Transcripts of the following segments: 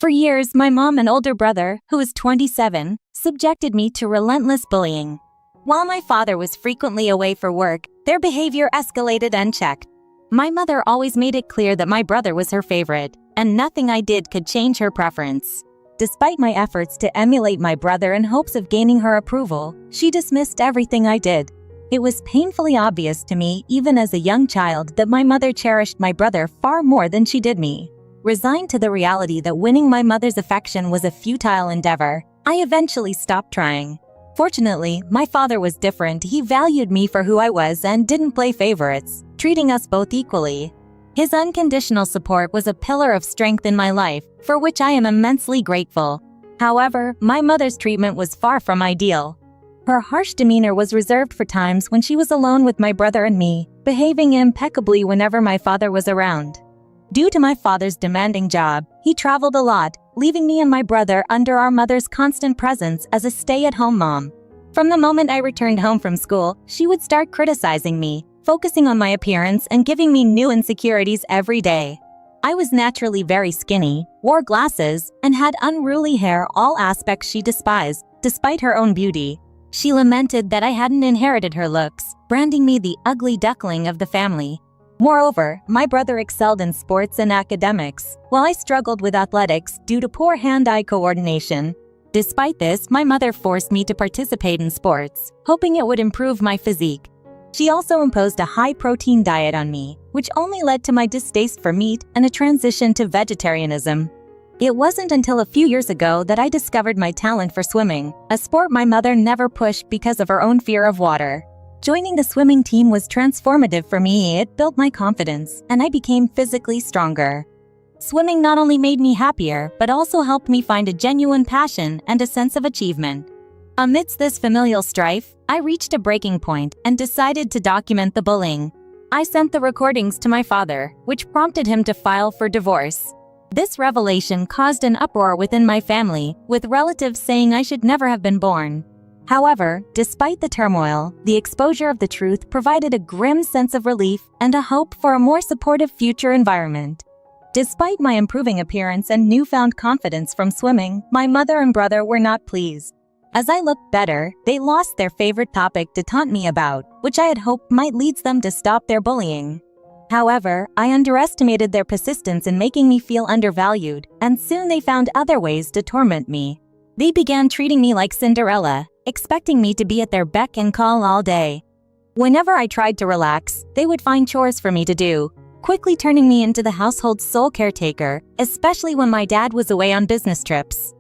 For years, my mom and older brother, who is 27, subjected me to relentless bullying. While my father was frequently away for work, their behavior escalated unchecked. My mother always made it clear that my brother was her favorite, and nothing I did could change her preference. Despite my efforts to emulate my brother in hopes of gaining her approval, she dismissed everything I did. It was painfully obvious to me, even as a young child, that my mother cherished my brother far more than she did me. Resigned to the reality that winning my mother's affection was a futile endeavor, I eventually stopped trying. Fortunately, my father was different. He valued me for who I was and didn't play favorites, treating us both equally. His unconditional support was a pillar of strength in my life, for which I am immensely grateful. However, my mother's treatment was far from ideal. Her harsh demeanor was reserved for times when she was alone with my brother and me, behaving impeccably whenever my father was around. Due to my father's demanding job, he traveled a lot, leaving me and my brother under our mother's constant presence as a stay-at-home mom. From the moment I returned home from school, she would start criticizing me, focusing on my appearance and giving me new insecurities every day. I was naturally very skinny, wore glasses, and had unruly hair, all aspects she despised, despite her own beauty. She lamented that I hadn't inherited her looks, branding me the ugly duckling of the family. Moreover, my brother excelled in sports and academics, while I struggled with athletics due to poor hand-eye coordination. Despite this, my mother forced me to participate in sports, hoping it would improve my physique. She also imposed a high-protein diet on me, which only led to my distaste for meat and a transition to vegetarianism. It wasn't until a few years ago that I discovered my talent for swimming, a sport my mother never pushed because of her own fear of water. Joining the swimming team was transformative for me. It built my confidence, and I became physically stronger. Swimming not only made me happier, but also helped me find a genuine passion and a sense of achievement. Amidst this familial strife, I reached a breaking point and decided to document the bullying. I sent the recordings to my father, which prompted him to file for divorce. This revelation caused an uproar within my family, with relatives saying I should never have been born. However, despite the turmoil, the exposure of the truth provided a grim sense of relief and a hope for a more supportive future environment. Despite my improving appearance and newfound confidence from swimming, my mother and brother were not pleased. As I looked better, they lost their favorite topic to taunt me about, which I had hoped might lead them to stop their bullying. However, I underestimated their persistence in making me feel undervalued, and soon they found other ways to torment me. They began treating me like Cinderella, expecting me to be at their beck and call all day. Whenever I tried to relax, they would find chores for me to do, quickly turning me into the household's sole caretaker, especially when my dad was away on business trips.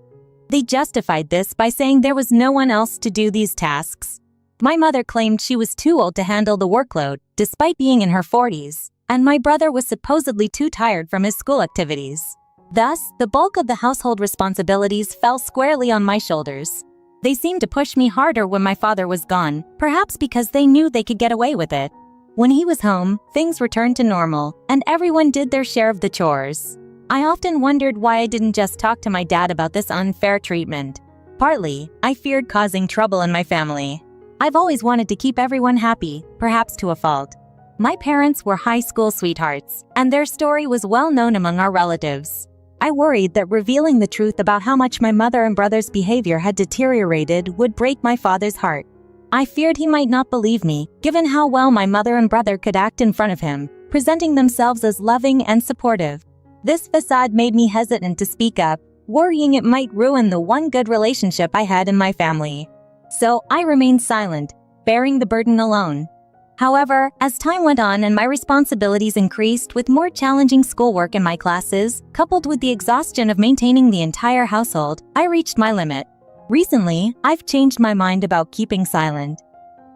They justified this by saying there was no one else to do these tasks. My mother claimed she was too old to handle the workload, despite being in her 40s, and my brother was supposedly too tired from his school activities. Thus, the bulk of the household responsibilities fell squarely on my shoulders. They seemed to push me harder when my father was gone, perhaps because they knew they could get away with it. When he was home, things returned to normal, and everyone did their share of the chores. I often wondered why I didn't just talk to my dad about this unfair treatment. Partly, I feared causing trouble in my family. I've always wanted to keep everyone happy, perhaps to a fault. My parents were high school sweethearts, and their story was well known among our relatives. I worried that revealing the truth about how much my mother and brother's behavior had deteriorated would break my father's heart. I feared he might not believe me, given how well my mother and brother could act in front of him, presenting themselves as loving and supportive. This facade made me hesitant to speak up, worrying it might ruin the one good relationship I had in my family. So I remained silent, bearing the burden alone. However, as time went on and my responsibilities increased with more challenging schoolwork in my classes, coupled with the exhaustion of maintaining the entire household, I reached my limit. Recently, I've changed my mind about keeping silent.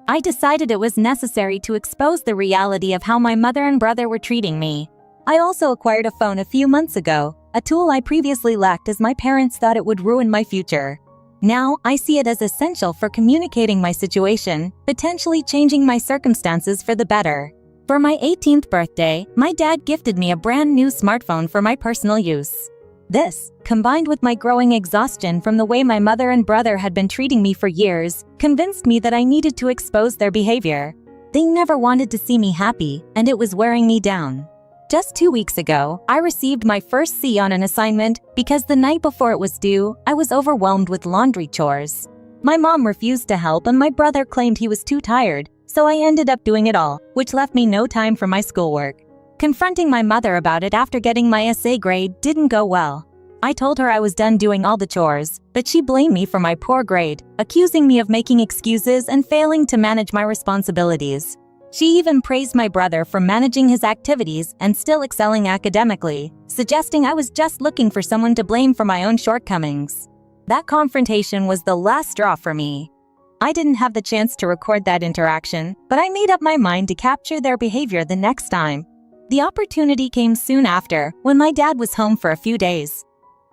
I decided it was necessary to expose the reality of how my mother and brother were treating me. I also acquired a phone a few months ago, a tool I previously lacked as my parents thought it would ruin my future. Now, I see it as essential for communicating my situation, potentially changing my circumstances for the better. For my 18th birthday, my dad gifted me a brand new smartphone for my personal use. This, combined with my growing exhaustion from the way my mother and brother had been treating me for years, convinced me that I needed to expose their behavior. They never wanted to see me happy, and it was wearing me down. Just 2 weeks ago, I received my first C on an assignment because the night before it was due, I was overwhelmed with laundry chores. My mom refused to help and my brother claimed he was too tired, so I ended up doing it all, which left me no time for my schoolwork. Confronting my mother about it after getting my essay grade didn't go well. I told her I was done doing all the chores, but she blamed me for my poor grade, accusing me of making excuses and failing to manage my responsibilities. She even praised my brother for managing his activities and still excelling academically, suggesting I was just looking for someone to blame for my own shortcomings. That confrontation was the last straw for me. I didn't have the chance to record that interaction, but I made up my mind to capture their behavior the next time. The opportunity came soon after, when my dad was home for a few days.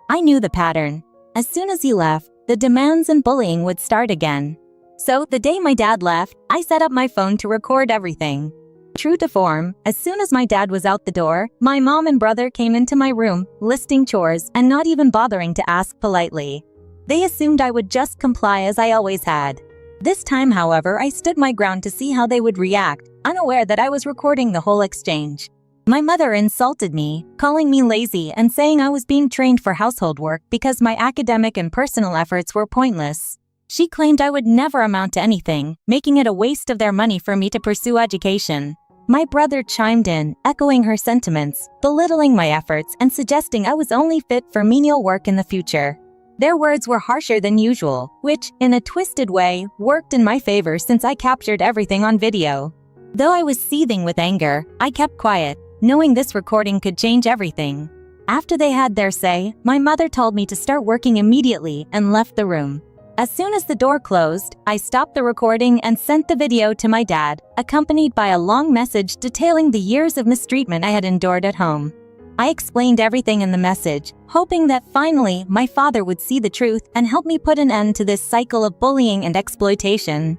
I knew the pattern. As soon as he left, the demands and bullying would start again. So, the day my dad left, I set up my phone to record everything. True to form, as soon as my dad was out the door, my mom and brother came into my room, listing chores and not even bothering to ask politely. They assumed I would just comply as I always had. This time, however, I stood my ground to see how they would react, unaware that I was recording the whole exchange. My mother insulted me, calling me lazy and saying I was being trained for household work because my academic and personal efforts were pointless. She claimed I would never amount to anything, making it a waste of their money for me to pursue education. My brother chimed in, echoing her sentiments, belittling my efforts and suggesting I was only fit for menial work in the future. Their words were harsher than usual, which, in a twisted way, worked in my favor since I captured everything on video. Though I was seething with anger, I kept quiet, knowing this recording could change everything. After they had their say, my mother told me to start working immediately and left the room. As soon as the door closed, I stopped the recording and sent the video to my dad, accompanied by a long message detailing the years of mistreatment I had endured at home. I explained everything in the message, hoping that finally my father would see the truth and help me put an end to this cycle of bullying and exploitation.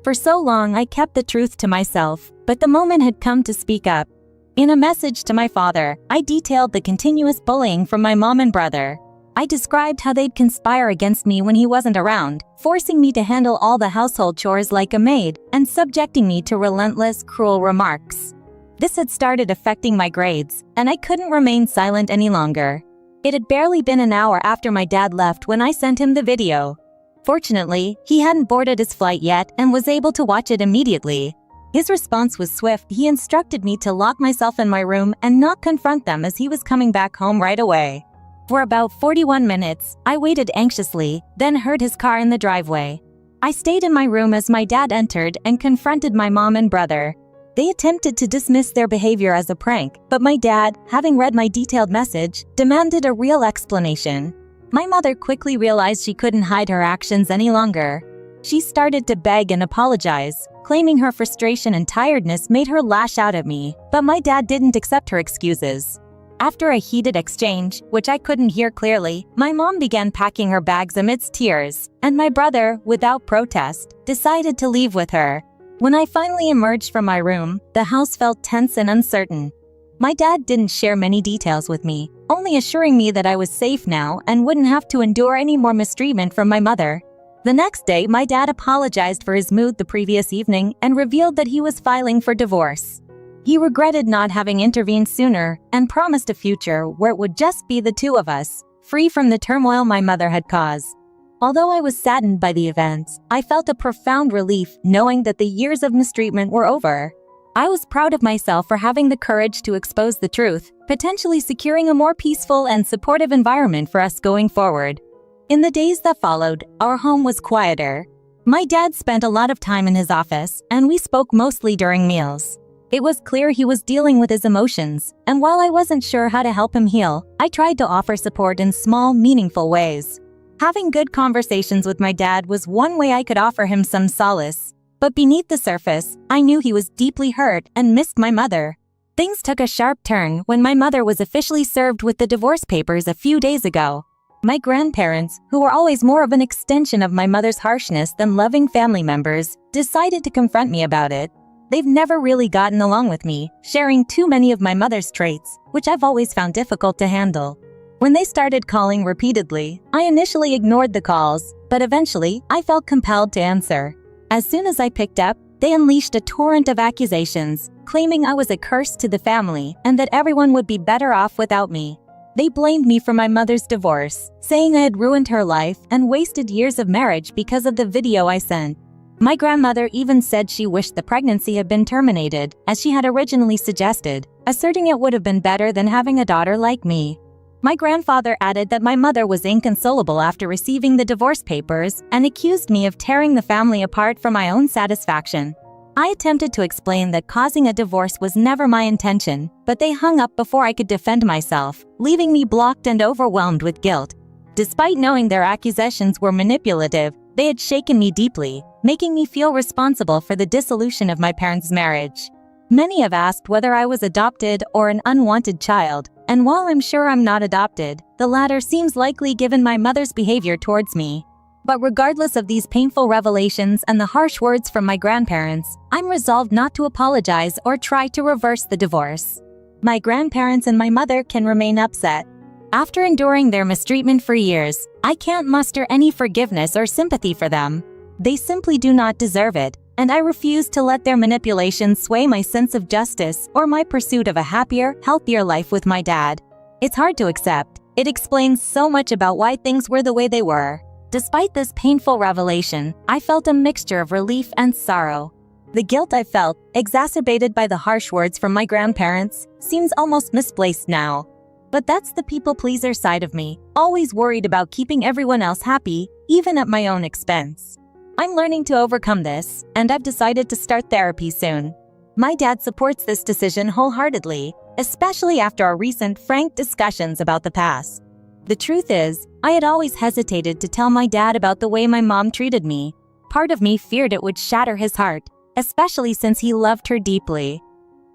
For so long, I kept the truth to myself, but the moment had come to speak up. In a message to my father, I detailed the continuous bullying from my mom and brother. I described how they'd conspire against me when he wasn't around, forcing me to handle all the household chores like a maid, and subjecting me to relentless, cruel remarks. This had started affecting my grades, and I couldn't remain silent any longer. It had barely been an hour after my dad left when I sent him the video. Fortunately, he hadn't boarded his flight yet and was able to watch it immediately. His response was swift. He instructed me to lock myself in my room and not confront them as he was coming back home right away. For about 41 minutes, I waited anxiously, then heard his car in the driveway. I stayed in my room as my dad entered and confronted my mom and brother. They attempted to dismiss their behavior as a prank, but my dad, having read my detailed message, demanded a real explanation. My mother quickly realized she couldn't hide her actions any longer. She started to beg and apologize, claiming her frustration and tiredness made her lash out at me, but my dad didn't accept her excuses. After a heated exchange, which I couldn't hear clearly, my mom began packing her bags amidst tears, and my brother, without protest, decided to leave with her. When I finally emerged from my room, the house felt tense and uncertain. My dad didn't share many details with me, only assuring me that I was safe now and wouldn't have to endure any more mistreatment from my mother. The next day, my dad apologized for his mood the previous evening and revealed that he was filing for divorce. He regretted not having intervened sooner and promised a future where it would just be the two of us, free from the turmoil my mother had caused. Although I was saddened by the events, I felt a profound relief knowing that the years of mistreatment were over. I was proud of myself for having the courage to expose the truth, potentially securing a more peaceful and supportive environment for us going forward. In the days that followed, our home was quieter. My dad spent a lot of time in his office, and we spoke mostly during meals. It was clear he was dealing with his emotions, and while I wasn't sure how to help him heal, I tried to offer support in small, meaningful ways. Having good conversations with my dad was one way I could offer him some solace. But beneath the surface, I knew he was deeply hurt and missed my mother. Things took a sharp turn when my mother was officially served with the divorce papers a few days ago. My grandparents, who were always more of an extension of my mother's harshness than loving family members, decided to confront me about it. They've never really gotten along with me, sharing too many of my mother's traits, which I've always found difficult to handle. When they started calling repeatedly, I initially ignored the calls, but eventually I felt compelled to answer. As soon as I picked up, They unleashed a torrent of accusations, claiming I was a curse to the family and that everyone would be better off without me. They blamed me for my mother's divorce, saying I had ruined her life and wasted years of marriage because of the video I sent. My grandmother even said she wished the pregnancy had been terminated, as she had originally suggested, asserting it would have been better than having a daughter like me. My grandfather added that my mother was inconsolable after receiving the divorce papers and accused me of tearing the family apart for my own satisfaction. I attempted to explain that causing a divorce was never my intention, but they hung up before I could defend myself, leaving me blocked and overwhelmed with guilt. Despite knowing their accusations were manipulative, they had shaken me deeply, making me feel responsible for the dissolution of my parents' marriage. Many have asked whether I was adopted or an unwanted child, and while I'm sure I'm not adopted, the latter seems likely given my mother's behavior towards me. But regardless of these painful revelations and the harsh words from my grandparents, I'm resolved not to apologize or try to reverse the divorce. My grandparents and my mother can remain upset. After enduring their mistreatment for years, I can't muster any forgiveness or sympathy for them. They simply do not deserve it, and I refuse to let their manipulations sway my sense of justice or my pursuit of a happier, healthier life with my dad. It's hard to accept. It explains so much about why things were the way they were. Despite this painful revelation, I felt a mixture of relief and sorrow. The guilt I felt, exacerbated by the harsh words from my grandparents, seems almost misplaced now. But that's the people-pleaser side of me, always worried about keeping everyone else happy, even at my own expense. I'm learning to overcome this, and I've decided to start therapy soon. My dad supports this decision wholeheartedly, especially after our recent frank discussions about the past. The truth is, I had always hesitated to tell my dad about the way my mom treated me. Part of me feared it would shatter his heart, especially since he loved her deeply.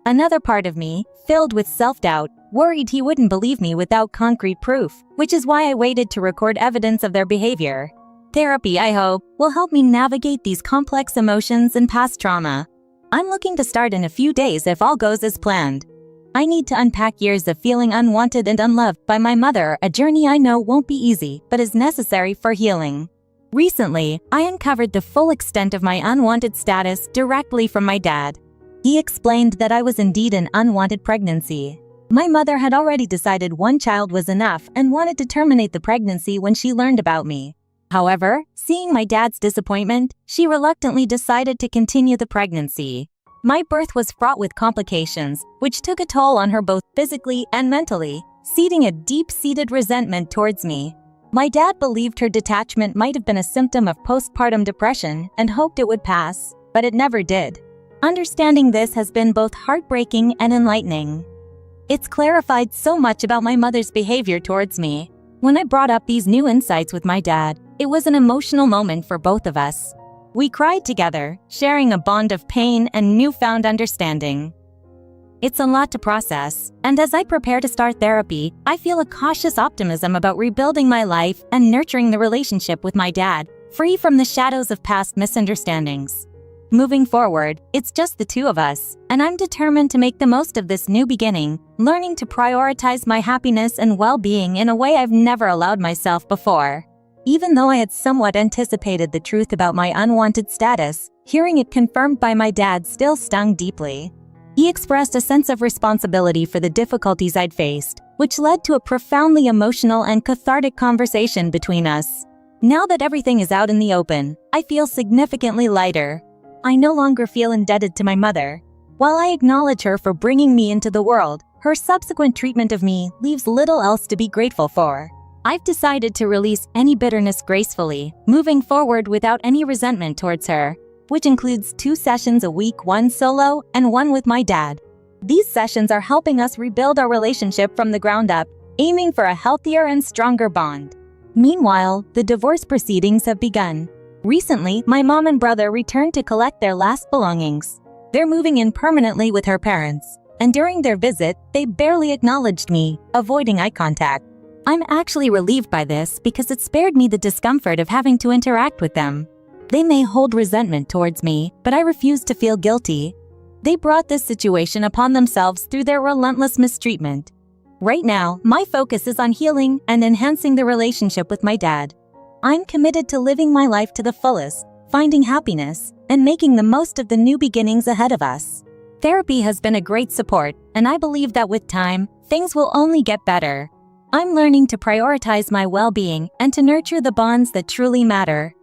Another part of me, filled with self-doubt, worried he wouldn't believe me without concrete proof, which is why I waited to record evidence of their behavior. Therapy, I hope, will help me navigate these complex emotions and past trauma. I'm looking to start in a few days if all goes as planned. I need to unpack years of feeling unwanted and unloved by my mother, a journey I know won't be easy, but is necessary for healing. Recently, I uncovered the full extent of my unwanted status directly from my dad. He explained that I was indeed an unwanted pregnancy. My mother had already decided one child was enough and wanted to terminate the pregnancy when she learned about me. However, seeing my dad's disappointment, she reluctantly decided to continue the pregnancy. My birth was fraught with complications, which took a toll on her both physically and mentally, seeding a deep-seated resentment towards me. My dad believed her detachment might have been a symptom of postpartum depression and hoped it would pass, but it never did. Understanding this has been both heartbreaking and enlightening. It's clarified so much about my mother's behavior towards me. When I brought up these new insights with my dad, it was an emotional moment for both of us. We cried together, sharing a bond of pain and newfound understanding. It's a lot to process, and as I prepare to start therapy, I feel a cautious optimism about rebuilding my life and nurturing the relationship with my dad, free from the shadows of past misunderstandings. Moving forward, it's just the two of us, and I'm determined to make the most of this new beginning, learning to prioritize my happiness and well-being in a way I've never allowed myself before. Even though I had somewhat anticipated the truth about my unwanted status, hearing it confirmed by my dad still stung deeply. He expressed a sense of responsibility for the difficulties I'd faced, which led to a profoundly emotional and cathartic conversation between us. Now that everything is out in the open, I feel significantly lighter. I no longer feel indebted to my mother. While I acknowledge her for bringing me into the world, her subsequent treatment of me leaves little else to be grateful for. I've decided to release any bitterness gracefully, moving forward without any resentment towards her, which includes 2 sessions a week, one solo and one with my dad. These sessions are helping us rebuild our relationship from the ground up, aiming for a healthier and stronger bond. Meanwhile, the divorce proceedings have begun. Recently, my mom and brother returned to collect their last belongings. They're moving in permanently with her parents, and during their visit, they barely acknowledged me, avoiding eye contact. I'm actually relieved by this because it spared me the discomfort of having to interact with them. They may hold resentment towards me, but I refuse to feel guilty. They brought this situation upon themselves through their relentless mistreatment. Right now, my focus is on healing and enhancing the relationship with my dad. I'm committed to living my life to the fullest, finding happiness, and making the most of the new beginnings ahead of us. Therapy has been a great support, and I believe that with time, things will only get better. I'm learning to prioritize my well-being and to nurture the bonds that truly matter.